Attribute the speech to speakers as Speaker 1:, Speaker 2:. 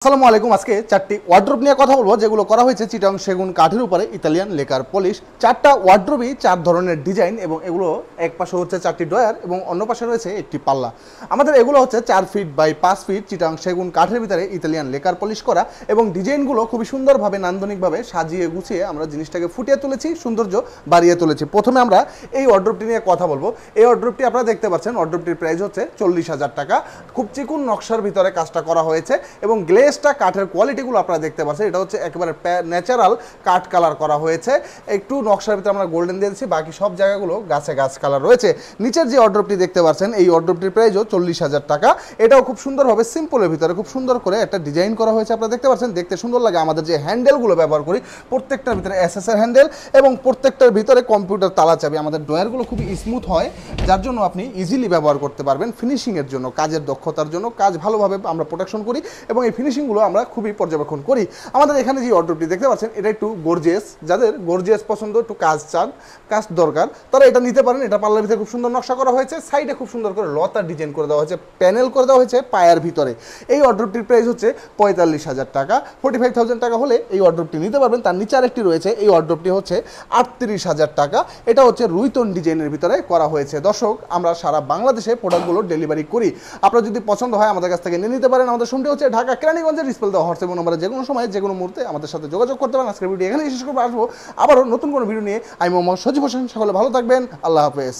Speaker 1: আসসালামু আলাইকুম। আজকে চারটি ওয়ার্ড্রোব নিয়ে কথা বলবো যেগুলো করা হয়েছে চিটাং সেগুন কাঠের উপরে ইতালিয়ান লেকার পলিশ। চারটা ওয়ার্ড্রোবই চার ধরনের ডিজাইন এবং এগুলো এক পাশে হচ্ছে চারটি ড্রয়ার এবং অন্য পাশে রয়েছে একটি পাল্লা। আমাদের এগুলো হচ্ছে 4 ফিট বাই 5 ফিট চিটাং সেগুন কাঠের ভিতরে ইতালিয়ান লেকার পলিশ করা এবং ডিজাইনগুলো খুবই সুন্দরভাবে নান্দনিকভাবে সাজিয়ে গুছিয়ে আমরা জিনিসটাকে ফুটিয়ে তুলেছি, সৌন্দর্য বাড়িয়ে তুলেছি। প্রথমে আমরা এই ওয়ার্ড্রোবটি নিয়ে কথা বলবো। এই ওয়ার্ড্রোবটি আপনারা দেখতে পাচ্ছেন, ওয়ার্ড্রোবটির প্রাইস হচ্ছে 40,000 টাকা। খুব চিকুন নকশার ভিতরে কাজটা করা হয়েছে এবং গ্লেজটা কাঠের কোয়ালিটিগুলো আপনারা দেখতে পাচ্ছেন, এটা হচ্ছে একেবারে ন্যাচারাল কাঠ কালার করা হয়েছে। একটু নকশার ভিতরে আমরা গোল্ডেন দিয়ে দিচ্ছি, বাকি সব জায়গাগুলো গাছে গাছ কালার রয়েছে। নিচের যে ওয়ার্ড্রোবটি দেখতে পাচ্ছেন, এই ওয়ার্ড্রোবটির প্রাইসও 40,000 টাকা। এটাও খুব সুন্দরভাবে সিম্পলের ভিতরে খুব সুন্দর করে একটা ডিজাইন করা হয়েছে। আপনারা দেখতে পাচ্ছেন, দেখতে সুন্দর লাগে। আমাদের যে হ্যান্ডেলগুলো ব্যবহার করি প্রত্যেকটার ভিতরে এসএসের হ্যান্ডেল এবং প্রত্যেকটার ভিতরে কম্পিউটার তালা চাবি। আমাদের ড্রয়ারগুলো খুবই স্মুথ হয়, যার জন্য আপনি ইজিলি ব্যবহার করতে পারবেন। ফিনিশিংয়ের জন্য, কাজের দক্ষতার জন্য, কাজ ভালোভাবে আমরা প্রোটেকশন করি এবং এই ফিনিশিংগুলো আমরা খুবই পর্যবেক্ষণ করি। আমাদের এখানে যে ওয়ার্ড্রোবটি দেখতে পাচ্ছেন, এটা একটু গর্জিয়াস। যাদের গর্জিয়াস পছন্দ, একটু কাজ চান, কাজ দরকার, তারা এটা নিতে পারেন। এটা পাল্লার ভিতরে খুব সুন্দর নকশা করা হয়েছে, সাইডে খুব সুন্দর করে লতার ডিজাইন করে দেওয়া হয়েছে, প্যানেল করে দেওয়া হয়েছে পায়ার ভিতরে। এই ওয়ার্ড্রোবটির প্রাইস হচ্ছে 45,000 টাকা। 45,000 টাকা হলে এই ওয়ার্ড্রোবটি নিতে পারবেন। তার নিচে আরেকটি রয়েছে, এই ওয়ার্ড্রোবটি হচ্ছে 38,000 টাকা। এটা হচ্ছে রুইতন ডিজাইনের ভিতরে করা হয়েছে। দর্শক, আমরা সারা বাংলাদেশে প্রোডাক্টগুলো ডেলিভারি করি। আপনার যদি পছন্দ হয় আমাদের কাছ থেকে নিয়ে নিতে পারেন। আমাদের শুনতে হচ্ছে ঢাকা কেরানীগঞ্জের ডিসপ্লে দেওয়া হোয়াটসঅ্যাপ নম্বরে যে কোনো সময় যে কোনো মুহূর্তে আমাদের সাথে যোগাযোগ করতে পারেন। আজকের ভিডিও এখানে শেষ করবো, আসবো আবারও নতুন কোনো ভিডিও নিয়ে। আমি মোহাম্মদ সজীব হোসেন। সকলে ভালো থাকবেন। আল্লাহ হাফেজ।